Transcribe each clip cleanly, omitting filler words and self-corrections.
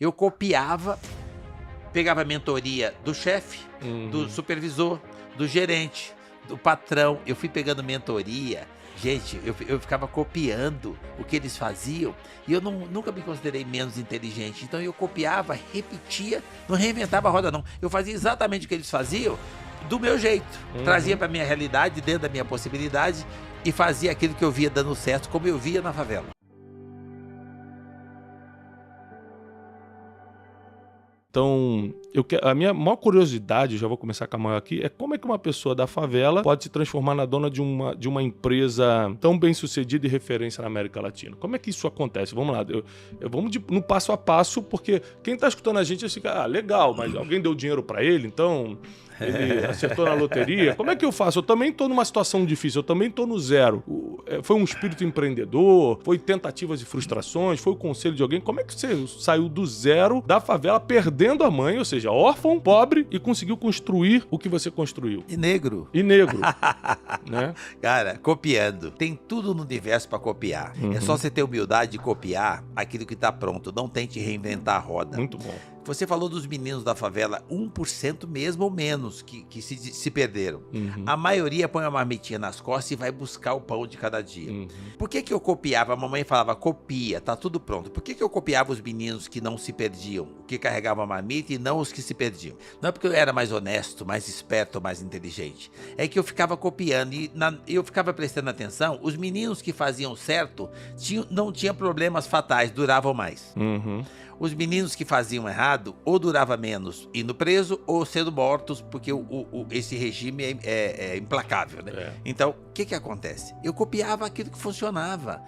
Eu copiava, pegava a mentoria do chefe, do supervisor, do gerente, do patrão. Eu fui pegando mentoria. Gente, eu ficava copiando o que eles faziam e eu nunca me considerei menos inteligente. Então eu copiava, repetia, não reinventava a roda não. Eu fazia exatamente o que eles faziam do meu jeito. Trazia para minha realidade, dentro da minha possibilidade e fazia aquilo que eu via dando certo, como eu via na favela. Então, a minha maior curiosidade, já vou começar com a maior aqui, é como é que uma pessoa da favela pode se transformar na dona de uma empresa tão bem sucedida e referência na América Latina. Como é que isso acontece? Vamos lá, vamos no passo a passo, porque quem está escutando a gente fica, legal, mas alguém deu dinheiro para ele, então ele acertou na loteria. Como é que eu faço? Eu também estou numa situação difícil, eu também estou no zero. Foi um espírito empreendedor, foi tentativas e frustrações, foi o conselho de alguém. Como é que você saiu do zero da favela, perdendo a mãe, ou seja, órfão, pobre, e conseguiu construir o que você construiu? E negro. E negro, né? Cara, copiando. Tem tudo no universo para copiar. É só você ter humildade de copiar aquilo que tá pronto. Não tente reinventar a roda. Muito bom. Você falou dos meninos da favela, 1% mesmo ou menos que se perderam. A maioria põe uma marmitinha nas costas e vai buscar o pão de cada dia. Por que eu copiava? A mamãe falava, copia, tá tudo pronto. Por que eu copiava os meninos que não se perdiam, que carregavam a marmita e não os que se perdiam? Não é porque eu era mais honesto, mais esperto, mais inteligente. É que eu ficava copiando e eu ficava prestando atenção. Os meninos que faziam certo não tinham problemas fatais, duravam mais. Os meninos que faziam errado ou durava menos indo preso ou sendo mortos, porque esse regime é implacável, né? Então, o que acontece? Eu copiava aquilo que funcionava.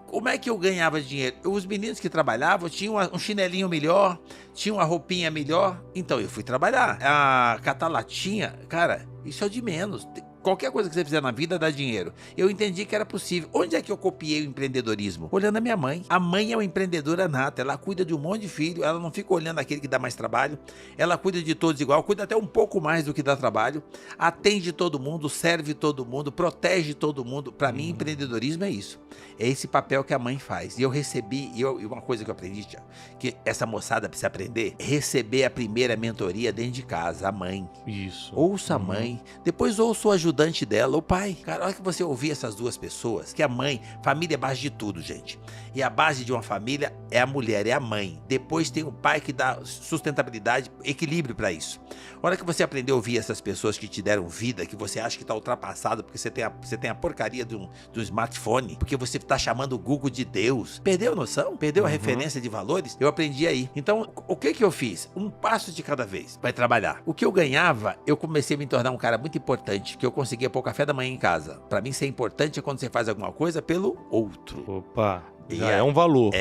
Como é que eu ganhava dinheiro? Os meninos que trabalhavam tinham um chinelinho melhor, tinham uma roupinha melhor, então eu fui trabalhar. A catar latinha, cara, isso é o de menos. Qualquer coisa que você fizer na vida dá dinheiro. Eu entendi que era possível. Onde é que eu copiei o empreendedorismo? Olhando a minha mãe. A mãe é uma empreendedora nata. Ela cuida de um monte de filho. Ela não fica olhando aquele que dá mais trabalho. Ela cuida de todos igual. Cuida até um pouco mais do que dá trabalho. Atende todo mundo. Serve todo mundo. Protege todo mundo. Para mim, empreendedorismo é isso. É esse papel que a mãe faz. E eu recebi... E uma coisa que eu aprendi, Thiago, que essa moçada precisa aprender. Receber a primeira mentoria dentro de casa. A mãe. Isso. Ouça a mãe. Depois ouça o ajudante dela, o pai. Cara, a hora que você ouvir essas duas pessoas, que a mãe, família é base de tudo, gente. E a base de uma família é a mulher, é a mãe. Depois tem o pai que dá sustentabilidade, equilíbrio pra isso. A hora que você aprender a ouvir essas pessoas que te deram vida, que você acha que tá ultrapassado porque você tem a porcaria do smartphone, porque você tá chamando o Google de Deus. Perdeu a noção? Perdeu a referência de valores? Eu aprendi aí. Então, o que eu fiz? Um passo de cada vez. Vai trabalhar. O que eu ganhava, eu comecei a me tornar um cara muito importante, que eu conseguia pôr o café da manhã em casa. Pra mim, ser importante é quando você faz alguma coisa pelo outro. Opa, já é um valor.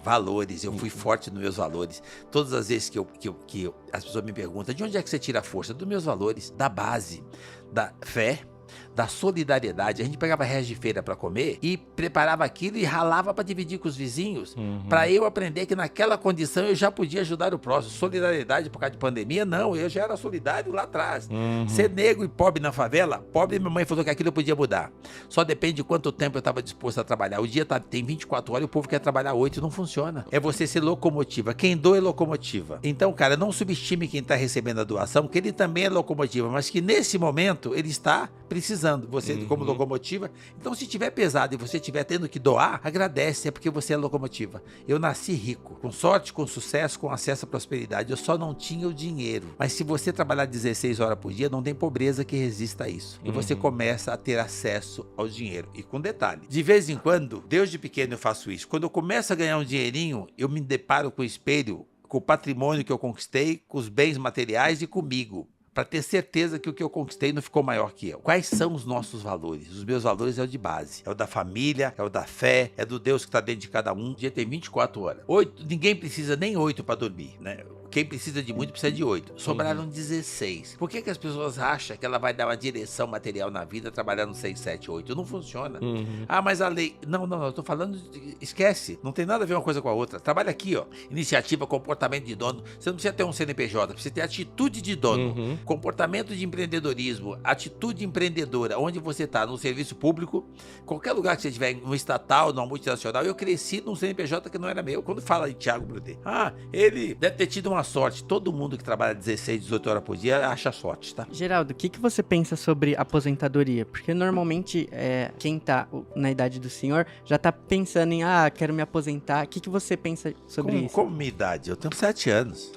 Valores. Eu fui forte nos meus valores. Todas as vezes que as pessoas me perguntam, de onde é que você tira a força? Dos meus valores, da base, da fé, da solidariedade. A gente pegava resto de feira para comer e preparava aquilo e ralava para dividir com os vizinhos, para eu aprender que naquela condição eu já podia ajudar o próximo. Solidariedade por causa de pandemia, não, eu já era solidário lá atrás. Ser negro e pobre na favela, pobre, minha mãe falou que aquilo eu podia mudar. Só depende de quanto tempo eu estava disposto a trabalhar. O dia tem 24 horas e o povo quer trabalhar 8 e não funciona. É você ser locomotiva. Quem doa é locomotiva. Então, cara, não subestime quem está recebendo a doação, que ele também é locomotiva, mas que nesse momento ele está precisando. Você como locomotiva. Então, se tiver pesado e você estiver tendo que doar, agradece, é porque você é locomotiva. Eu nasci rico, com sorte, com sucesso, com acesso à prosperidade. Eu só não tinha o dinheiro. Mas se você trabalhar 16 horas por dia, não tem pobreza que resista a isso. E você começa a ter acesso ao dinheiro. E com detalhe, de vez em quando, Deus de pequeno eu faço isso. Quando eu começo a ganhar um dinheirinho, eu me deparo com o espelho, com o patrimônio que eu conquistei, com os bens materiais e comigo, para ter certeza que o que eu conquistei não ficou maior que eu. Quais são os nossos valores? Os meus valores é o de base. É o da família, é o da fé, é do Deus que está dentro de cada um. O dia tem 24 horas. Ninguém precisa nem 8 para dormir, né? quem precisa de muito precisa de 8. Sobraram 16. Por que as pessoas acham que ela vai dar uma direção material na vida trabalhando 6, 7, 8? Não funciona. Mas a lei... Não, eu tô falando... Esquece. Não tem nada a ver uma coisa com a outra. Trabalha aqui, ó. Iniciativa, comportamento de dono. Você não precisa ter um CNPJ, precisa ter atitude de dono. Comportamento de empreendedorismo, atitude empreendedora. Onde você tá, no serviço público, qualquer lugar que você estiver, no estatal, numa multinacional. Eu cresci num CNPJ que não era meu. Quando fala em Thiago Brunet, ele deve ter tido uma sorte. Todo mundo que trabalha 16, 18 horas por dia acha sorte, tá? Geraldo, o que você pensa sobre aposentadoria? Porque normalmente quem tá na idade do senhor já tá pensando em, quero me aposentar. O que você pensa sobre isso? Como minha idade? Eu tenho 7 anos.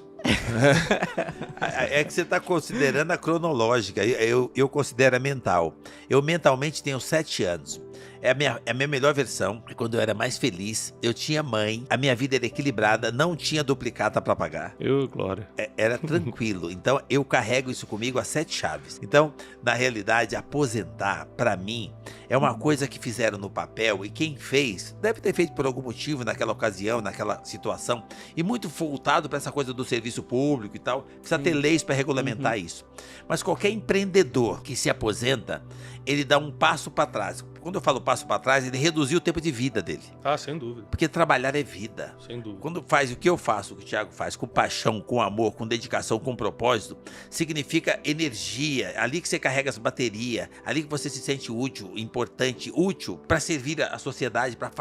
É que você está considerando a cronológica, eu considero a mental. Eu mentalmente tenho 7 anos. É a minha melhor versão. Quando eu era mais feliz, eu tinha mãe, a minha vida era equilibrada, não tinha duplicata para pagar. Glória. Era tranquilo. Então eu carrego isso comigo a 7 chaves. Então, na realidade, aposentar, para mim, é uma coisa que fizeram no papel e quem fez, deve ter feito por algum motivo naquela ocasião, naquela situação, e muito voltado para essa coisa do serviço público e tal. Precisa ter leis para regulamentar isso. Mas qualquer empreendedor que se aposenta, ele dá um passo para trás. Quando eu falo passo para trás, ele reduziu o tempo de vida dele. Sem dúvida. Porque trabalhar é vida. Sem dúvida. Quando faz o que eu faço, o que o Thiago faz, com paixão, com amor, com dedicação, com propósito, significa energia. Ali que você carrega as baterias, ali que você se sente útil, importante, útil para servir a sociedade, para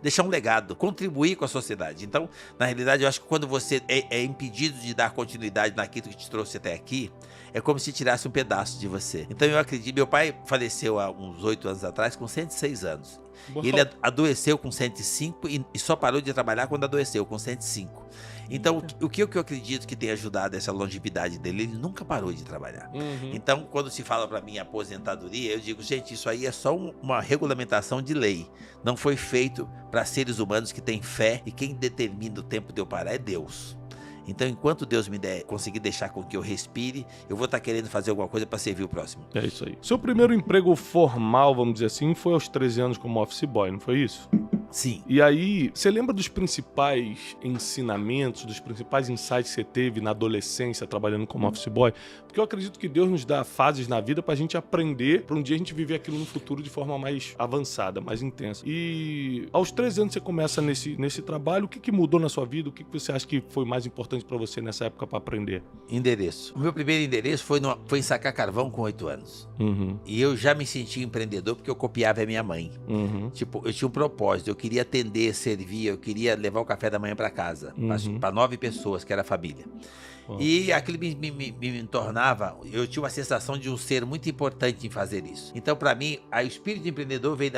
deixar um legado, contribuir com a sociedade. Então, na realidade, eu acho que quando você é impedido de dar continuidade naquilo que te trouxe até aqui, é como se tirasse um pedaço de você. Então eu acredito, meu pai faleceu há uns 8 anos atrás, com 106 anos. Ele adoeceu com 105 e só parou de trabalhar quando adoeceu, com 105. Então, o que eu acredito que tem ajudado essa longevidade dele, ele nunca parou de trabalhar. Então, quando se fala para mim aposentadoria, eu digo, gente, isso aí é só uma regulamentação de lei. Não foi feito para seres humanos que têm fé e quem determina o tempo de eu parar é Deus. Então, enquanto Deus me conseguir deixar com que eu respire, eu vou estar querendo fazer alguma coisa para servir o próximo. É isso aí. Seu primeiro emprego formal, vamos dizer assim, foi aos 13 anos como office boy, não foi isso? Sim. E aí, você lembra dos principais ensinamentos, dos principais insights que você teve na adolescência trabalhando como office boy? Porque eu acredito que Deus nos dá fases na vida pra gente aprender, pra um dia a gente viver aquilo no futuro de forma mais avançada, mais intensa. E aos 13 anos você começa nesse trabalho, o que mudou na sua vida? O que você acha que foi mais importante pra você nessa época pra aprender? Endereço. O meu primeiro endereço foi em sacar carvão com 8 anos. E eu já me senti empreendedor porque eu copiava a minha mãe. Tipo, eu tinha um propósito, eu queria atender, servir, eu queria levar o café da manhã para casa, para 9 pessoas, que era a família. E aquilo me tornava, eu tinha uma sensação de um ser muito importante em fazer isso. Então, para mim, o espírito empreendedor veio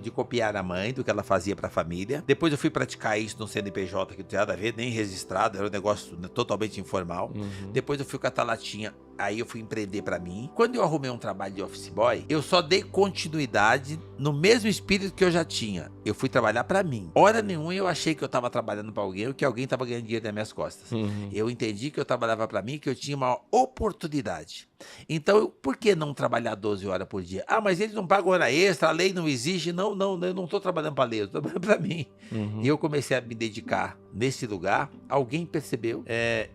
de copiar a mãe, do que ela fazia para a família. Depois eu fui praticar isso no CNPJ, que não tinha nada a ver, nem registrado, era um negócio totalmente informal. Depois eu fui catar latinha, aí eu fui empreender para mim. Quando eu arrumei um trabalho de office boy, eu só dei continuidade no mesmo espírito que eu já tinha. Eu fui trabalhar para mim. Hora nenhuma eu achei que eu estava trabalhando para alguém ou que alguém estava ganhando dinheiro nas minhas costas. Eu entendi que eu trabalhava para mim, que eu tinha uma oportunidade. Então, por que não trabalhar 12 horas por dia? Mas eles não pagam hora extra, a lei não exige. Não, eu não estou trabalhando para a lei, eu estou trabalhando para mim. E eu comecei a me dedicar nesse lugar. Alguém percebeu,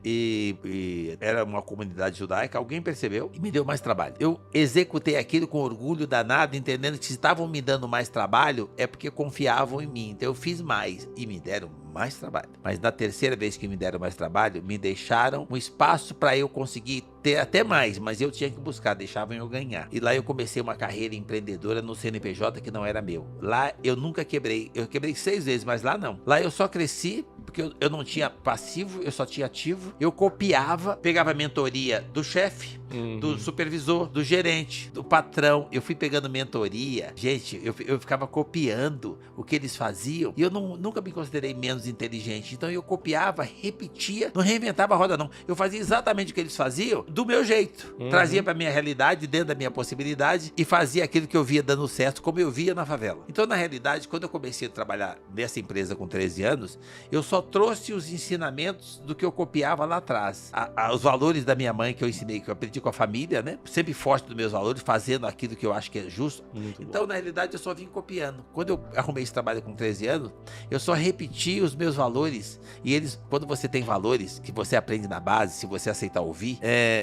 e era uma comunidade judaica, alguém percebeu e me deu mais trabalho. Eu executei aquilo com orgulho danado, entendendo que se estavam me dando mais trabalho, é porque confiavam em mim. Então eu fiz mais e me deram mais trabalho. Mas na terceira vez que me deram mais trabalho, me deixaram um espaço para eu conseguir ter até mais, mas eu tinha que buscar, deixavam eu ganhar. E lá eu comecei uma carreira empreendedora no CNPJ que não era meu. Lá eu nunca quebrei, eu quebrei 6 vezes, mas lá não. Lá eu só cresci porque eu não tinha passivo, eu só tinha ativo. Eu copiava, pegava a mentoria do chefe, do supervisor, do gerente, do patrão. Eu fui pegando mentoria. Gente, eu ficava copiando o que eles faziam e eu nunca me considerei menos inteligente. Então eu copiava, repetia, não reinventava a roda não. Eu fazia exatamente o que eles faziam do meu jeito. Trazia pra minha realidade, dentro da minha possibilidade e fazia aquilo que eu via dando certo, como eu via na favela. Então, na realidade, quando eu comecei a trabalhar nessa empresa com 13 anos, eu só só trouxe os ensinamentos do que eu copiava lá atrás. Os valores da minha mãe que eu ensinei, que eu aprendi com a família, né? Sempre forte dos meus valores, fazendo aquilo que eu acho que é justo. Então, na realidade, eu só vim copiando. Quando eu arrumei esse trabalho com 13 anos, eu só repeti os meus valores. E eles, quando você tem valores, que você aprende na base, se você aceitar ouvir,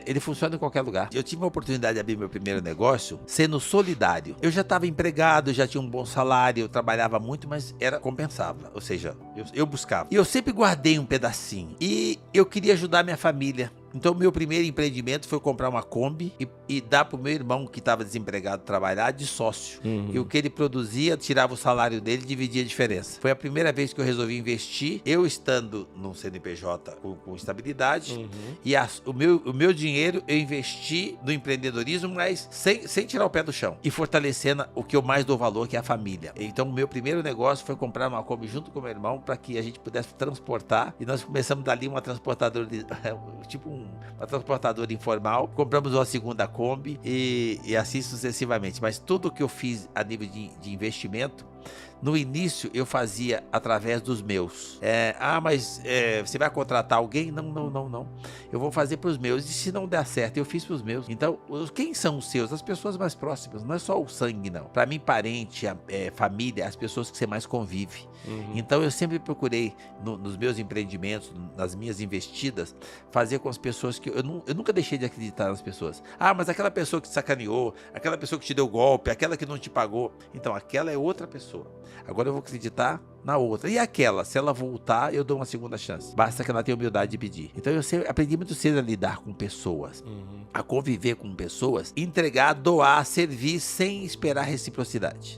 ele funciona em qualquer lugar. Eu tive a oportunidade de abrir meu primeiro negócio sendo solidário. Eu já estava empregado, já tinha um bom salário, eu trabalhava muito, mas compensava. Ou seja, eu buscava. E eu sempre guardei um pedacinho. E eu queria ajudar minha família. Então, meu primeiro empreendimento foi comprar uma Kombi e dar pro meu irmão, que estava desempregado, trabalhar de sócio. E o que ele produzia, tirava o salário dele e dividia a diferença. Foi a primeira vez que eu resolvi investir, eu estando num CNPJ com estabilidade, e o meu dinheiro eu investi no empreendedorismo, mas sem tirar o pé do chão. E fortalecendo o que eu mais dou valor, que é a família. Então, o meu primeiro negócio foi comprar uma Kombi junto com o meu irmão, para que a gente pudesse transportar. E nós começamos dali uma transportadora, tipo uma transportadora informal, compramos uma segunda Kombi e assim sucessivamente. Mas tudo que eu fiz a nível de investimento, no início eu fazia através dos meus. Mas você vai contratar alguém? Não. Eu vou fazer para os meus. E se não der certo, eu fiz para os meus. Então, quem são os seus? As pessoas mais próximas. Não é só o sangue, não. Para mim, parente, família, as pessoas que você mais convive. Então, eu sempre procurei, nos meus empreendimentos, nas minhas investidas, fazer com as pessoas que... Eu nunca deixei de acreditar nas pessoas. Mas aquela pessoa que te sacaneou, aquela pessoa que te deu golpe, aquela que não te pagou. Então, aquela é outra pessoa. Agora eu vou acreditar na outra. E aquela, se ela voltar, eu dou uma segunda chance. Basta que ela tenha humildade de pedir. Então eu aprendi muito cedo a lidar com pessoas, a conviver com pessoas, entregar, doar, servir sem esperar reciprocidade.